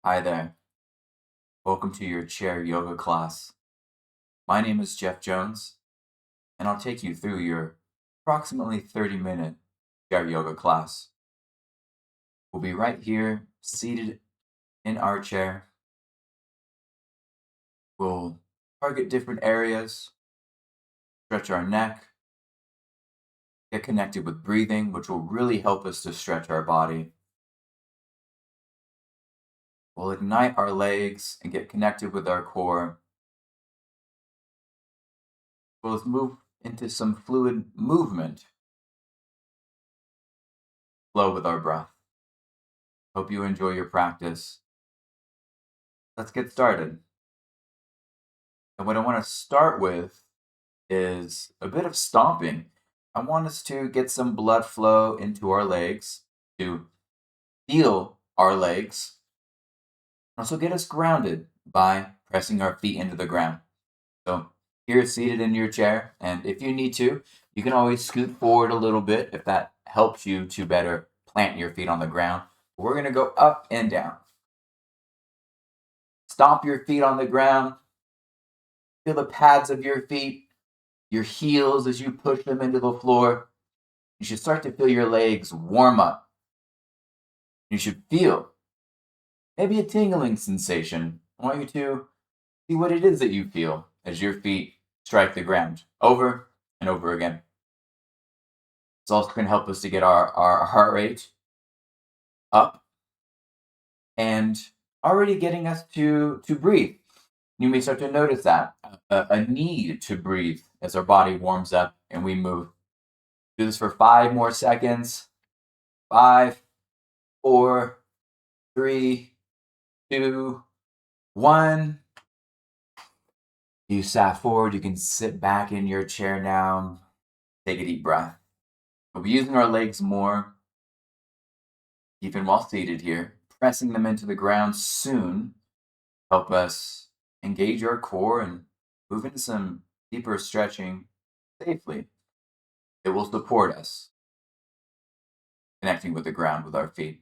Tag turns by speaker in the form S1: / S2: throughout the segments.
S1: Hi there. Welcome to your chair yoga class. My name is Jeff Jones, and I'll take you through your approximately 30-minute chair yoga class. We'll be right here, seated in our chair. We'll target different areas, stretch our neck, get connected with breathing, which will really help us to stretch our body. We'll ignite our legs and get connected with our core. We'll move into some fluid movement, flow with our breath. Hope you enjoy your practice. Let's get started. And what I want to start with is a bit of stomping. I want us to get some blood flow into our legs, to feel our legs, also get us grounded by pressing our feet into the ground. So here seated in your chair, and if you need to, you can always scoot forward a little bit if that helps you to better plant your feet on the ground. We're going to go up and down. Stomp your feet on the ground. Feel the pads of your feet, your heels as you push them into the floor. You should start to feel your legs warm up. You should feel maybe a tingling sensation. I want you to see what it is that you feel as your feet strike the ground over and over again. It's also going to help us to get our heart rate up and already getting us to breathe. You may start to notice that a need to breathe as our body warms up and we move. Do this for 5 more seconds. 5, 4, 3, 2, 1. You sat forward. You can sit back in your chair now. Take a deep breath. We'll be using our legs more, even while seated here. Pressing them into the ground soon help us engage our core and move into some deeper stretching safely. It will support us connecting with the ground with our feet.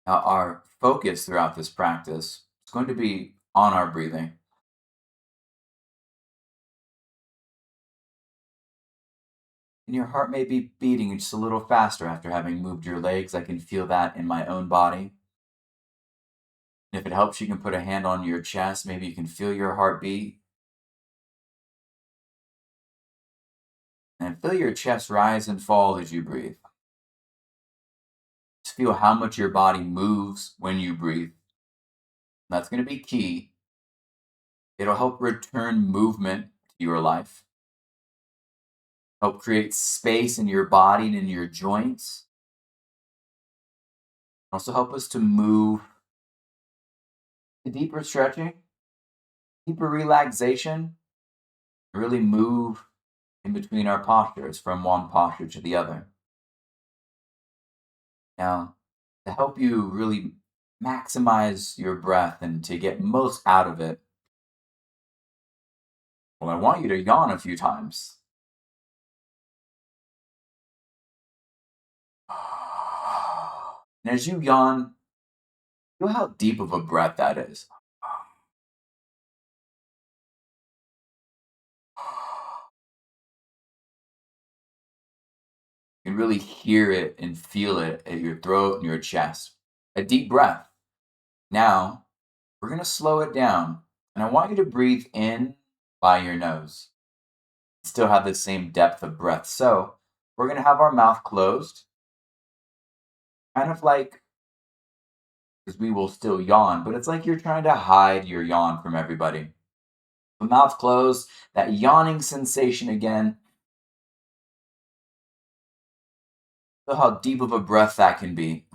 S1: Now, our focus throughout this practice is going to be on our breathing. And your heart may be beating just a little faster after having moved your legs. I can feel that in my own body. And if it helps, you can put a hand on your chest. Maybe you can feel your heartbeat. And feel your chest rise and fall as you breathe. Just feel how much your body moves when you breathe. That's going to be key. It'll help return movement to your life, help create space in your body and in your joints. Also help us to move to deeper stretching, deeper relaxation, really move in between our postures from one posture to the other. Now, to help you really maximize your breath and to get most out of it, well, I want you to yawn a few times. And as you yawn, feel how deep of a breath that is. You can really hear it and feel it at your throat and your chest. A deep breath. Now, we're going to slow it down. And I want you to breathe in by your nose. Still have the same depth of breath. So, we're going to have our mouth closed. Kind of like, because we will still yawn, but it's like you're trying to hide your yawn from everybody. The mouth closed, that yawning sensation again. Feel how deep of a breath that can be.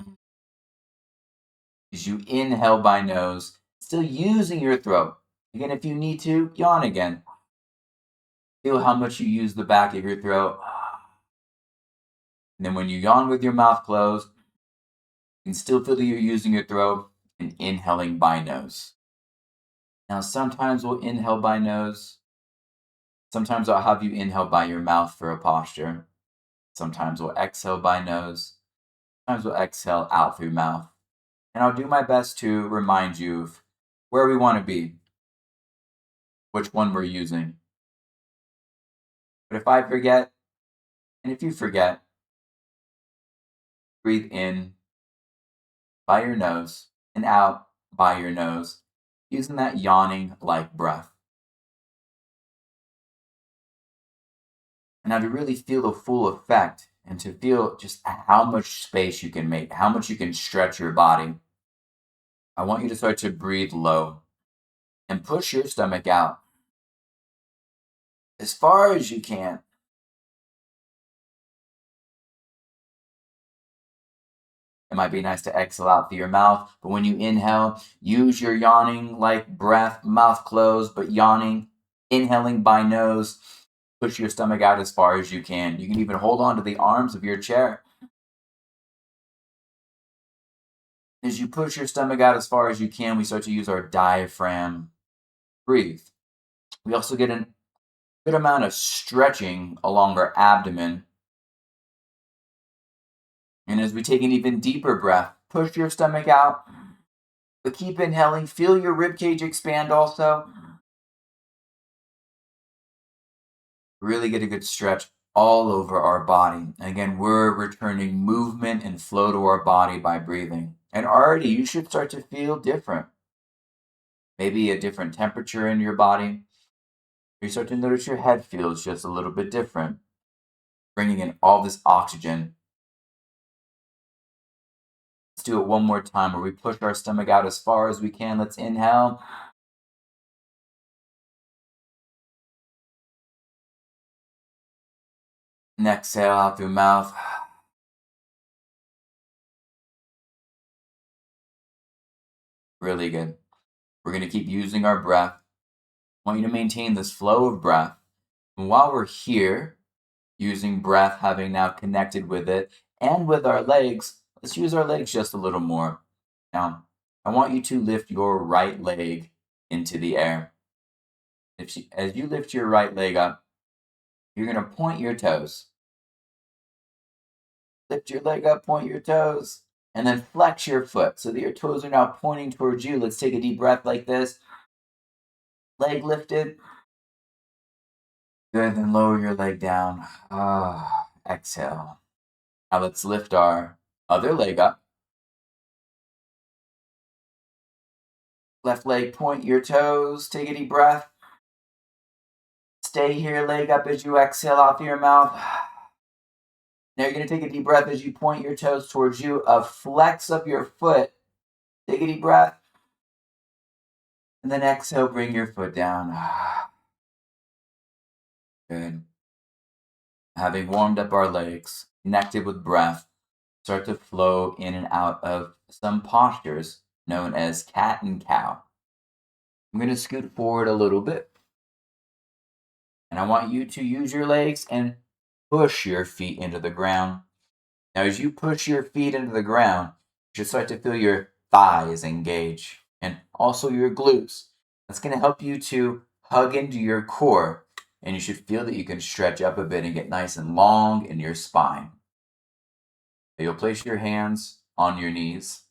S1: As you inhale by nose, still using your throat. Again, if you need to, yawn again. Feel how much you use the back of your throat. And then when you yawn with your mouth closed, you can still feel that you're using your throat and inhaling by nose. Now, sometimes we'll inhale by nose. Sometimes I'll have you inhale by your mouth for a posture. Sometimes we'll exhale by nose. Sometimes we'll exhale out through mouth. And I'll do my best to remind you of where we want to be, which one we're using. But if I forget, and if you forget, breathe in by your nose and out by your nose, using that yawning like breath. And now to really feel the full effect and to feel just how much space you can make, how much you can stretch your body, I want you to start to breathe low and push your stomach out as far as you can. It might be nice to exhale out through your mouth, but when you inhale, use your yawning like breath, mouth closed, but yawning, inhaling by nose. Push your stomach out as far as you can. You can even hold on to the arms of your chair. As you push your stomach out as far as you can, we start to use our diaphragm. Breathe. We also get a good amount of stretching along our abdomen. And as we take an even deeper breath, push your stomach out, but keep inhaling. Feel your rib cage expand also. Really get a good stretch all over our body. And again, we're returning movement and flow to our body by breathing. And already you should start to feel different. Maybe a different temperature in your body. You start to notice your head feels just a little bit different, bringing in all this oxygen. Let's do it one more time where we push our stomach out as far as we can. Let's inhale. And exhale out through mouth. Really good. We're going to keep using our breath. I want you to maintain this flow of breath. And while we're here, using breath, having now connected with it, and with our legs, let's use our legs just a little more. Now, I want you to lift your right leg into the air. As you lift your right leg up, you're going to point your toes. Lift your leg up, point your toes, and then flex your foot so that your toes are now pointing towards you. Let's take a deep breath like this. Leg lifted. Good, then lower your leg down. Exhale. Now let's lift our other leg up. Left leg, point your toes. Take a deep breath. Stay here, leg up as you exhale out through your mouth. Now you're going to take a deep breath as you point your toes towards you. Flex up your foot. Take a deep breath. And then exhale, bring your foot down. Good. Having warmed up our legs, connected with breath, start to flow in and out of some postures known as cat and cow. I'm going to scoot forward a little bit. And I want you to use your legs and push your feet into the ground. Now, as you push your feet into the ground, you should start to feel your thighs engage and also your glutes. That's going to help you to hug into your core, and you should feel that you can stretch up a bit and get nice and long in your spine. You'll place your hands on your knees,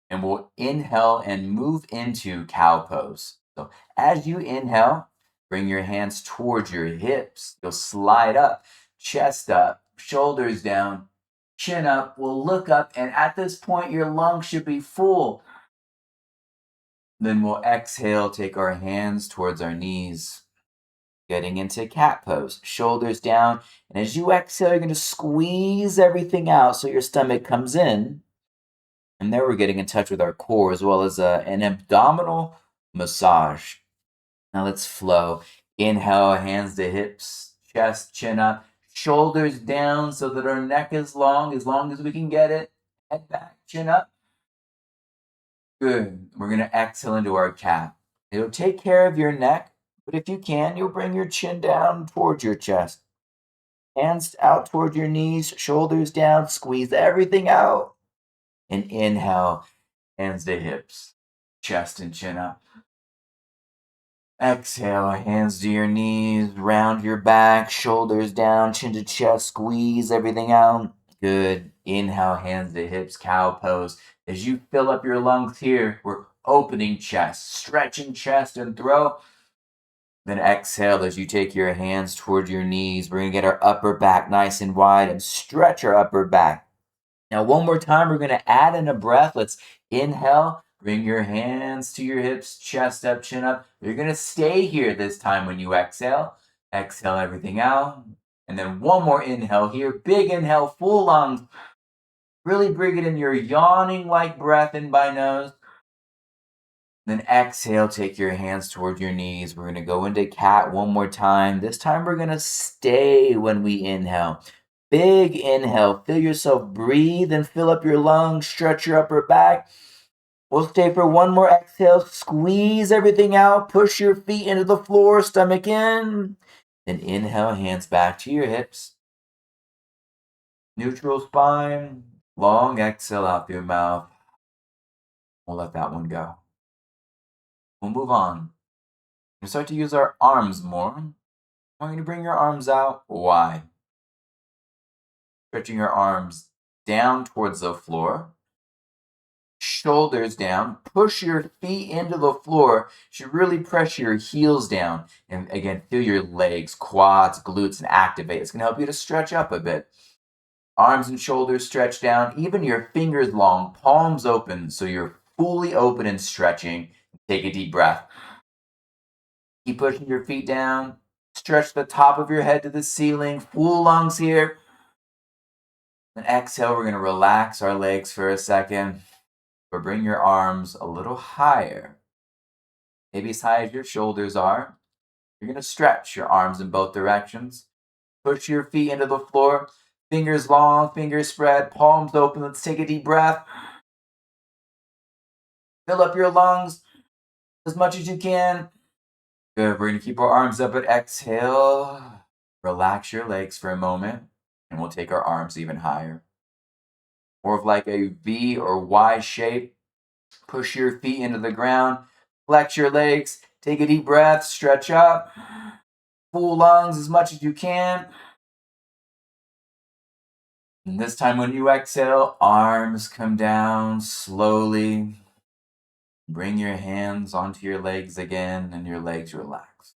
S1: and we'll inhale and move into cow pose. So as you inhale, bring your hands towards your hips. You'll slide up, chest up, shoulders down, chin up. We'll look up, and at this point, your lungs should be full. Then we'll exhale, take our hands towards our knees, getting into cat pose, shoulders down. And as you exhale, you're going to squeeze everything out so your stomach comes in. And there we're getting in touch with our core as well as an abdominal massage. Now let's flow. Inhale, hands to hips, chest, chin up, shoulders down so that our neck is long as we can get it. Head back, chin up. Good. We're going to exhale into our cat. It'll take care of your neck, but if you can, you'll bring your chin down towards your chest. Hands out toward your knees, shoulders down, squeeze everything out. And inhale, hands to hips, chest and chin up. Exhale, hands to your knees, round your back, shoulders down, chin to chest, squeeze everything out. Good. Inhale, hands to hips, cow pose. As you fill up your lungs here, we're opening chest, stretching chest and throat. Then exhale as you take your hands toward your knees. We're going to get our upper back nice and wide and stretch our upper back. Now, one more time, we're going to add in a breath. Let's inhale. Bring your hands to your hips, chest up, chin up. You're going to stay here this time when you exhale. Exhale everything out. And then one more inhale here. Big inhale, full lungs. Really bring it in your yawning like breath in by nose. Then exhale, take your hands toward your knees. We're going to go into cat one more time. This time we're going to stay when we inhale. Big inhale. Feel yourself breathe and fill up your lungs. Stretch your upper back. We'll stay for one more exhale. Squeeze everything out. Push your feet into the floor, stomach in. Then inhale, hands back to your hips. Neutral spine. Long exhale out through your mouth. We'll let that one go. We'll move on. We start to use our arms more. I want you to bring your arms out wide. Stretching your arms down towards the floor. Shoulders down. Push your feet into the floor. You should really press your heels down. And again, feel your legs, quads, glutes, and activate. It's going to help you to stretch up a bit. Arms and shoulders stretch down. Even your fingers long, palms open, so you're fully open and stretching. Take a deep breath. Keep pushing your feet down. Stretch the top of your head to the ceiling. Full lungs here. Then exhale, we're going to relax our legs for a second. Or bring your arms a little higher. Maybe as high as your shoulders are. You're going to stretch your arms in both directions. Push your feet into the floor. Fingers long, fingers spread, palms open. Let's take a deep breath. Fill up your lungs as much as you can. Good. We're going to keep our arms up at exhale. Relax your legs for a moment, and we'll take our arms even higher. More of like a V or Y shape. Push your feet into the ground. Flex your legs. Take a deep breath. Stretch up. Full lungs as much as you can. And this time when you exhale, arms come down slowly. Bring your hands onto your legs again, and your legs relax.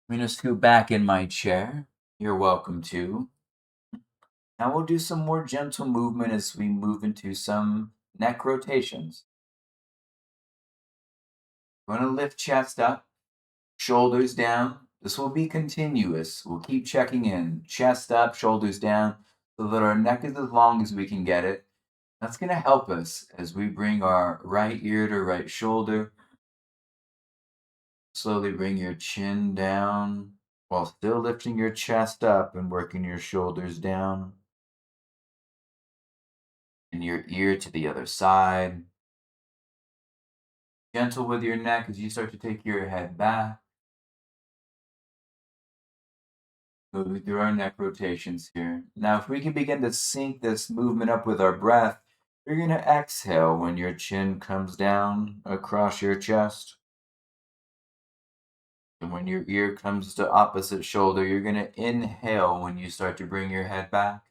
S1: I'm going to scoot back in my chair. You're welcome to. Now we'll do some more gentle movement as we move into some neck rotations. We're going to lift chest up, shoulders down. This will be continuous. We'll keep checking in. Chest up, shoulders down, so that our neck is as long as we can get it. That's going to help us as we bring our right ear to right shoulder. Slowly bring your chin down while still lifting your chest up and working your shoulders down. And your ear to the other side. Gentle with your neck as you start to take your head back. Moving through our neck rotations here. Now, if we can begin to sync this movement up with our breath, you're going to exhale when your chin comes down across your chest. And when your ear comes to opposite shoulder, you're going to inhale when you start to bring your head back.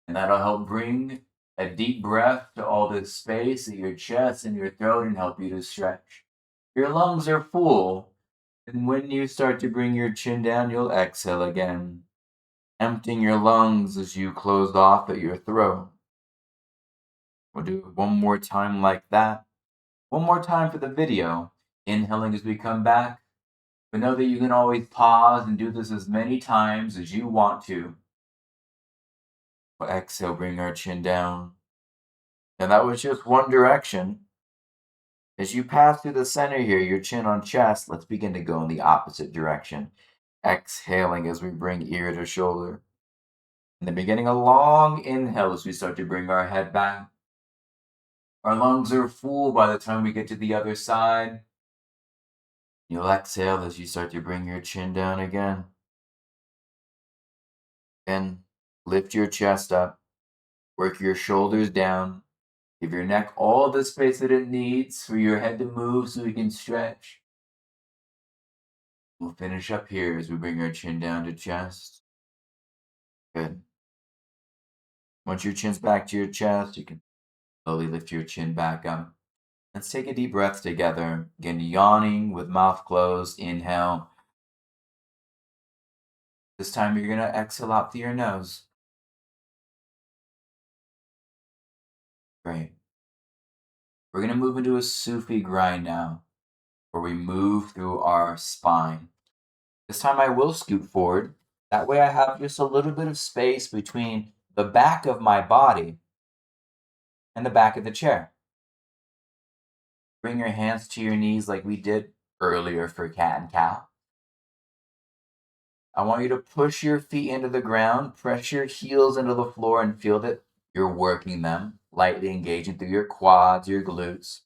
S1: And that'll help bring a deep breath to all this space in your chest and your throat and help you to stretch. Your lungs are full. And when you start to bring your chin down, you'll exhale again, emptying your lungs as you close off at your throat. We'll do it one more time like that. One more time for the video. Inhaling as we come back. But know that you can always pause and do this as many times as you want to. We'll exhale, bring our chin down. And that was just one direction. As you pass through the center here, your chin on chest, let's begin to go in the opposite direction. Exhaling as we bring ear to shoulder. And then beginning a long inhale as we start to bring our head back. Our lungs are full by the time we get to the other side. You'll exhale as you start to bring your chin down again. Then lift your chest up. Work your shoulders down. Give your neck all the space that it needs for your head to move so we can stretch. We'll finish up here as we bring our chin down to chest. Good. Once your chin's back to your chest, you can slowly lift your chin back up. Let's take a deep breath together. Again, yawning with mouth closed. Inhale. This time you're going to exhale out through your nose. Great. We're going to move into a Sufi grind now, where we move through our spine. This time I will scoot forward. That way I have just a little bit of space between the back of my body and the back of the chair. Bring your hands to your knees like we did earlier for cat and cow. I want you to push your feet into the ground, press your heels into the floor, and feel that you're working them, lightly engaging through your quads, your glutes.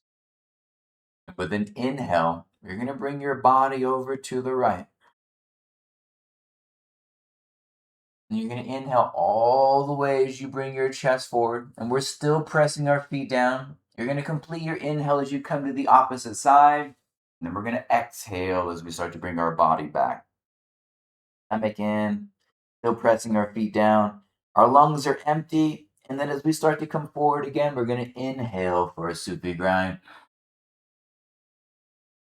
S1: And with an inhale, you're going to bring your body over to the right. And you're going to inhale all the way as you bring your chest forward. And we're still pressing our feet down. You're going to complete your inhale as you come to the opposite side. And then we're going to exhale as we start to bring our body back. Stomach in, still pressing our feet down. Our lungs are empty. And then as we start to come forward again, we're going to inhale for a Sufi grind.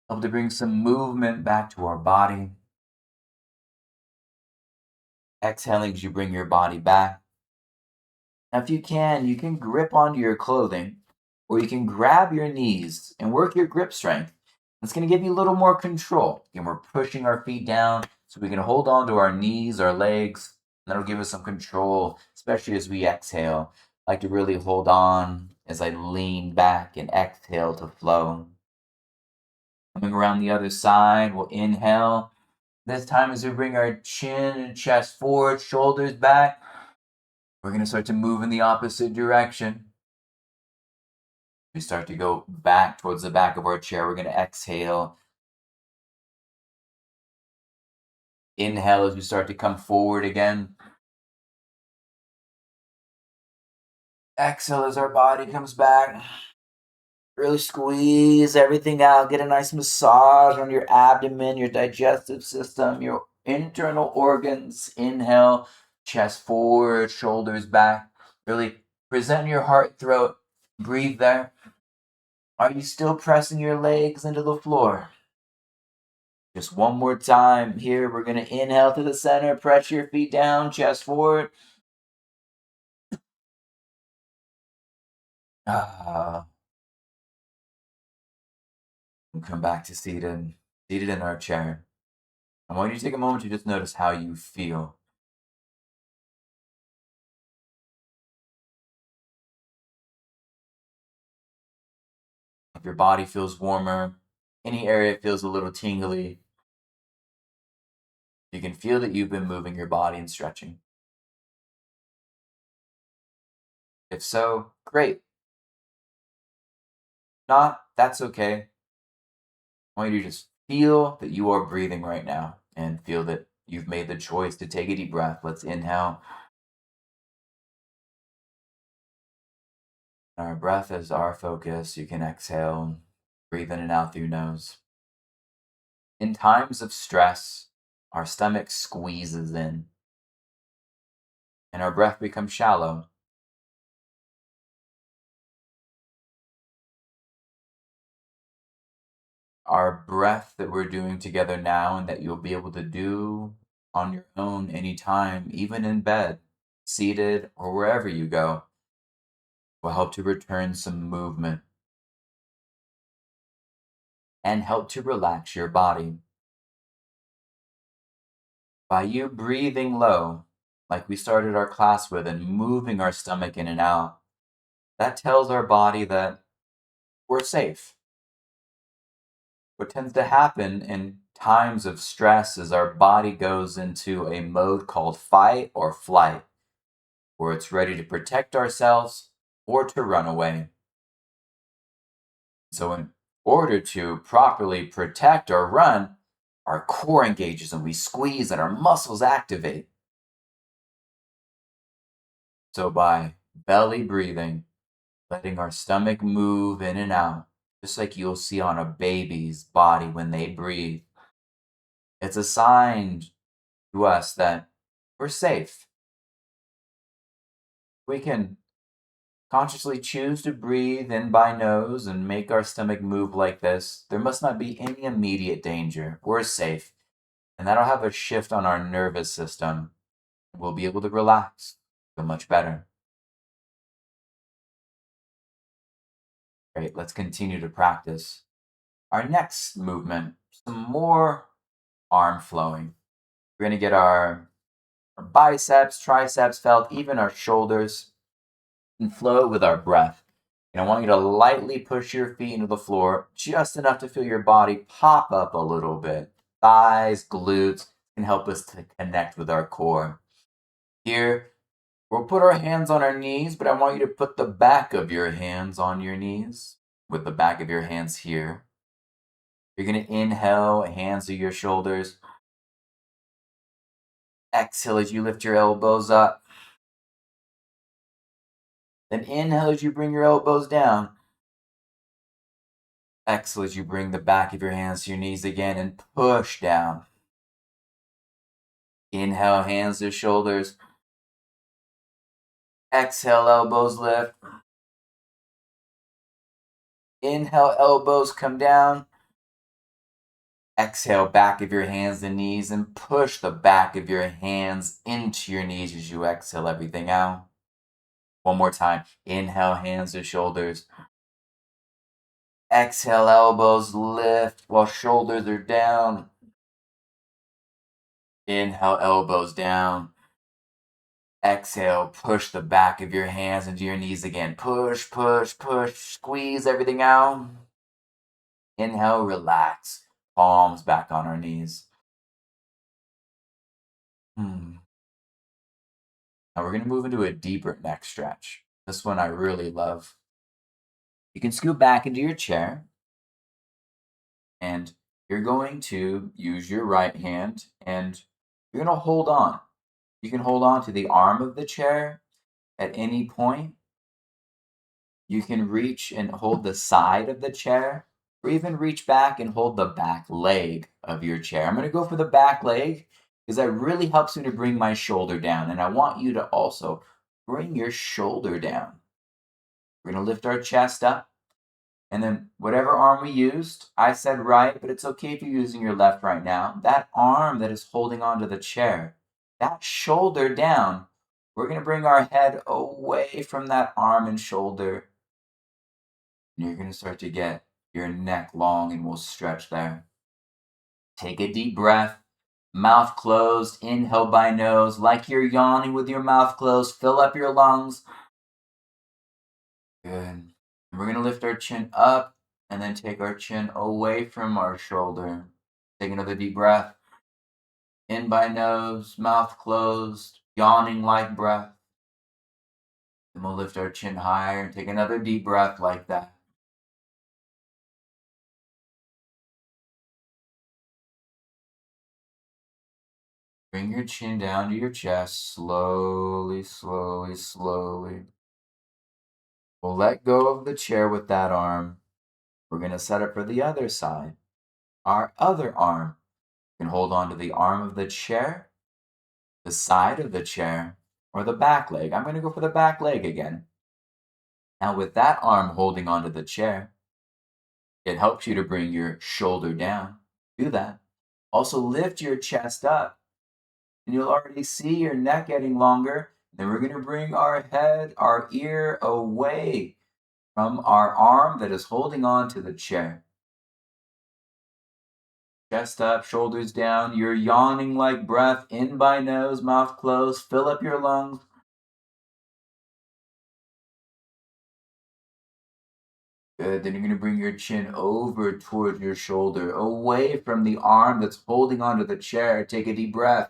S1: Help to bring some movement back to our body. Exhaling as you bring your body back. Now, if you can grip onto your clothing, or you can grab your knees and work your grip strength. It's going to give you a little more control. Again, we're pushing our feet down so we can hold on to our knees, our legs. That'll give us some control, especially as we exhale. I like to really hold on as I lean back and exhale to flow. Coming around the other side, we'll inhale. This time as we bring our chin and chest forward, shoulders back, we're going to start to move in the opposite direction. We start to go back towards the back of our chair. We're going to exhale. Inhale as we start to come forward again. Exhale as our body comes back. Really squeeze everything out. Get a nice massage on your abdomen, your digestive system, your internal organs. Inhale, chest forward, shoulders back. Really present your heart, throat. Breathe there. Are you still pressing your legs into the floor? Just one more time here. We're going to inhale to the center, press your feet down, chest forward. And come back to seated in our chair. I want you to take a moment to just notice how you feel. If your body feels warmer, any area feels a little tingly, you can feel that you've been moving your body and stretching. If so, great. Not, that's okay. I want you to just feel that you are breathing right now and feel that you've made the choice to take a deep breath. Let's inhale. Our breath is our focus. You can exhale, breathe in and out through your nose. In times of stress, our stomach squeezes in and our breath becomes shallow. Our breath that we're doing together now and that you'll be able to do on your own anytime, even in bed, seated, or wherever you go, will help to return some movement and help to relax your body. By you breathing low, like we started our class with, and moving our stomach in and out, that tells our body that we're safe. What tends to happen in times of stress is our body goes into a mode called fight or flight, where it's ready to protect ourselves or to run away. So, in order to properly protect or run, our core engages and we squeeze and our muscles activate. So, by belly breathing, letting our stomach move in and out, just like you'll see on a baby's body when they breathe, it's a sign to us that we're safe. We can consciously choose to breathe in by nose and make our stomach move like this. There must not be any immediate danger. We're safe. And that'll have a shift on our nervous system. We'll be able to relax, feel much better. Great, let's continue to practice. Our next movement, some more arm flowing. We're going to get our biceps, triceps felt, even our shoulders, and flow with our breath. And I want you to lightly push your feet into the floor, just enough to feel your body pop up a little bit. Thighs, glutes can help us to connect with our core. Here, we'll put our hands on our knees, but I want you to put the back of your hands on your knees, with the back of your hands here. You're going to inhale, hands to your shoulders. Exhale as you lift your elbows up. Then inhale as you bring your elbows down. Exhale as you bring the back of your hands to your knees again and push down. Inhale, hands to shoulders. Exhale, elbows lift. Inhale, elbows come down. Exhale, back of your hands and knees, and push the back of your hands into your knees as you exhale everything out. One more time. Inhale, hands to shoulders. Exhale, elbows lift while shoulders are down. Inhale, elbows down. Exhale, push the back of your hands into your knees again. Push, push, push. Squeeze everything out. Inhale, relax. Palms back on our knees. Now we're going to move into a deeper neck stretch. This one I really love. You can scoot back into your chair, and you're going to use your right hand, and you're going to hold on. You can hold on to the arm of the chair at any point. You can reach and hold the side of the chair, or even reach back and hold the back leg of your chair. I'm going to go for the back leg because that really helps me to bring my shoulder down. And I want you to also bring your shoulder down. We're going to lift our chest up. And then whatever arm we used, I said right, but it's okay if you're using your left right now. That arm that is holding onto the chair, that shoulder down, we're going to bring our head away from that arm and shoulder. And you're going to start to get your neck long, and we'll stretch there. Take a deep breath, mouth closed, inhale by nose, like you're yawning with your mouth closed. Fill up your lungs. Good. And we're going to lift our chin up and then take our chin away from our shoulder. Take another deep breath. In by nose, mouth closed, yawning like breath. Then we'll lift our chin higher and take another deep breath like that. Bring your chin down to your chest, slowly, slowly, slowly. We'll let go of the chair with that arm. We're going to set it for the other side. Our other arm can hold on to the arm of the chair, the side of the chair, or the back leg. I'm going to go for the back leg again. Now with that arm holding onto the chair, it helps you to bring your shoulder down. Do that. Also lift your chest up, and you'll already see your neck getting longer. Then we're going to bring our head, our ear away from our arm that is holding on to the chair. Chest up, shoulders down. You're yawning like breath. In by nose, mouth closed. Fill up your lungs. Good. Then you're going to bring your chin over toward your shoulder, away from the arm that's holding onto the chair. Take a deep breath.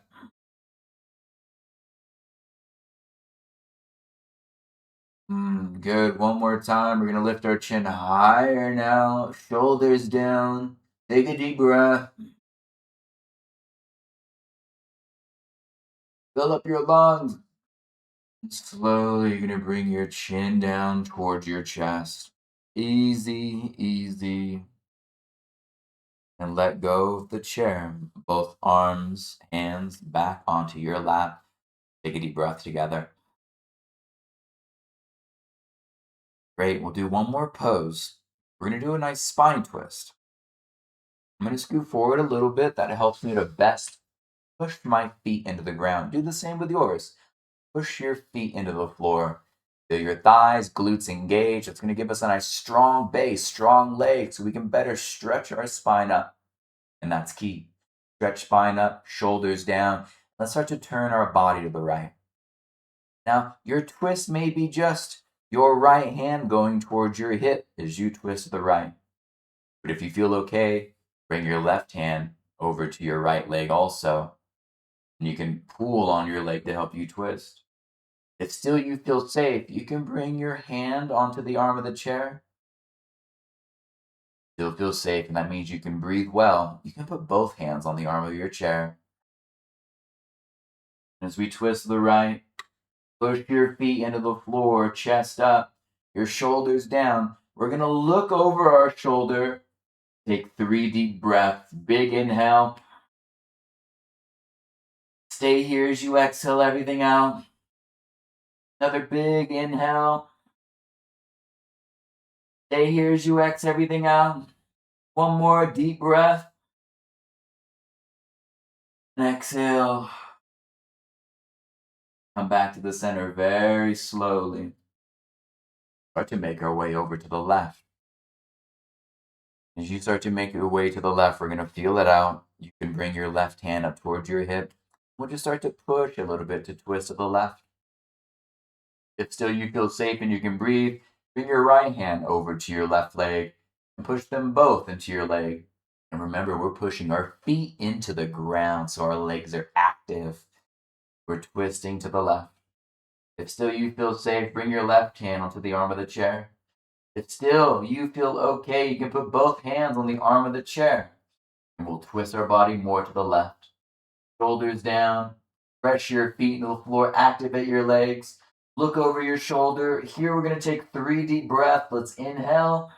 S1: Good. One more time. We're going to lift our chin higher now. Shoulders down. Take a deep breath. Fill up your lungs. Slowly, you're going to bring your chin down towards your chest. Easy, easy. And let go of the chair. Both arms, hands back onto your lap. Take a deep breath together. Great. We'll do one more pose. We're going to do a nice spine twist. I'm going to scoot forward a little bit. That helps me to best push my feet into the ground. Do the same with yours. Push your feet into the floor. Feel your thighs, glutes engaged. It's going to give us a nice strong base, strong legs, so we can better stretch our spine up. And that's key. Stretch spine up, shoulders down. Let's start to turn our body to the right. Now, your twist may be just your right hand going towards your hip as you twist to the right. But if you feel okay, bring your left hand over to your right leg also. And you can pull on your leg to help you twist. If still you feel safe, you can bring your hand onto the arm of the chair. Still feel safe, and that means you can breathe well. You can put both hands on the arm of your chair. As we twist to the right, push your feet into the floor, chest up, your shoulders down. We're going to look over our shoulder. Take 3 deep breaths. Big inhale. Stay here as you exhale everything out. Another big inhale. Stay here as you exhale everything out. One more deep breath. And exhale. Come back to the center very slowly. Start to make our way over to the left. As you start to make your way to the left, we're going to feel it out. You can bring your left hand up towards your hip. We'll just start to push a little bit to twist to the left. If still you feel safe and you can breathe, bring your right hand over to your left leg and push them both into your leg. And remember, we're pushing our feet into the ground so our legs are active. We're twisting to the left. If still you feel safe, bring your left hand onto the arm of the chair. If still you feel okay, you can put both hands on the arm of the chair. And we'll twist our body more to the left. Shoulders down. Press your feet into the floor. Activate your legs. Look over your shoulder. Here we're going to take 3 deep breaths. Let's inhale.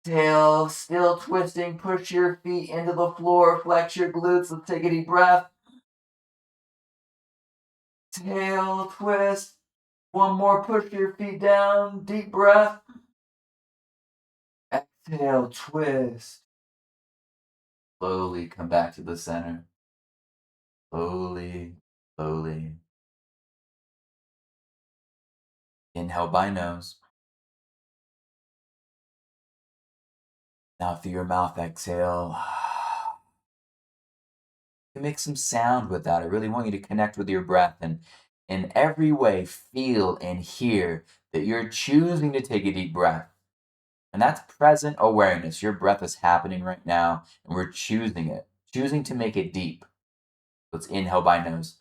S1: Exhale. Still twisting. Push your feet into the floor. Flex your glutes. Let's take a deep breath. Exhale. Twist. One more. Push your feet down. Deep breath. Exhale. Twist. Slowly come back to the center. Slowly, slowly. Inhale by nose. Now through your mouth, exhale. You make some sound with that. I really want you to connect with your breath and in every way feel and hear that you're choosing to take a deep breath. And that's present awareness. Your breath is happening right now, and we're choosing it, choosing to make it deep. Let's inhale by nose.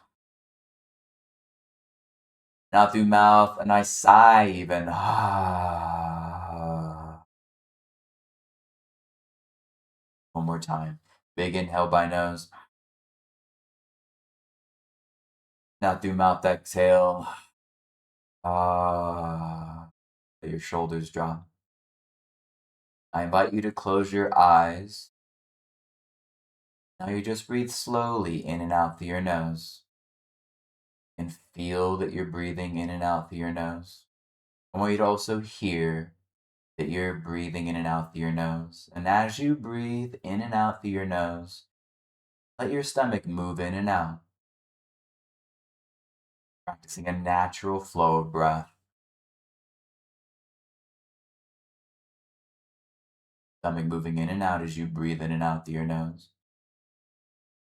S1: Now through mouth, a nice sigh even. One more time. Big inhale by nose. Now through mouth, exhale. Let your shoulders drop. I invite you to close your eyes. Now you just breathe slowly in and out through your nose. And feel that you're breathing in and out through your nose. I want you to also hear that you're breathing in and out through your nose. And as you breathe in and out through your nose, let your stomach move in and out. Practicing a natural flow of breath. Stomach moving in and out as you breathe in and out through your nose.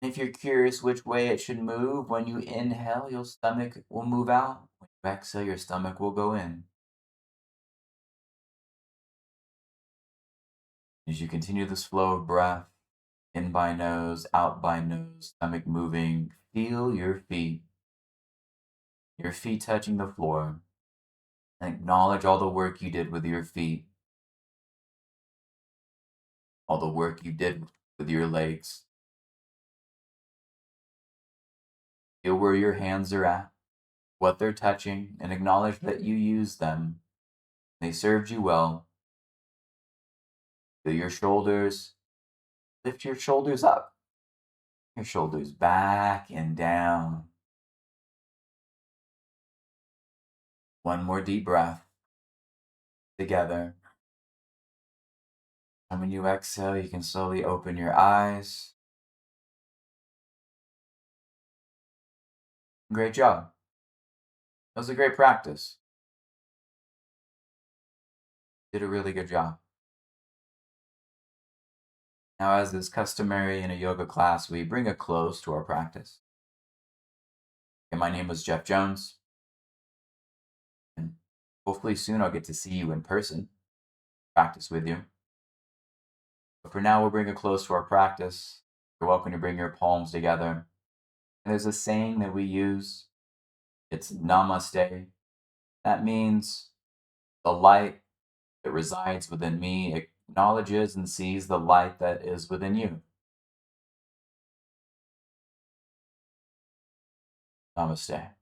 S1: And if you're curious which way it should move, when you inhale, your stomach will move out. When you exhale, your stomach will go in. As you continue this flow of breath, in by nose, out by nose, stomach moving, feel your feet touching the floor, and acknowledge all the work you did with your feet, all the work you did with your legs. Feel where your hands are at, what they're touching, and acknowledge that you used them. They served you well. Feel your shoulders. Lift your shoulders up. Your shoulders back and down. One more deep breath together. And when you exhale, you can slowly open your eyes. Great job. That was a great practice. Did a really good job. Now, as is customary in a yoga class, we bring a close to our practice. And my name was Jeff Jones, and hopefully soon I'll get to see you in person, practice with you. But for now, we'll bring a close to our practice. You're welcome to bring your palms together. And there's a saying that we use. It's namaste. That means the light that resides within me acknowledges and sees the light that is within you. Namaste.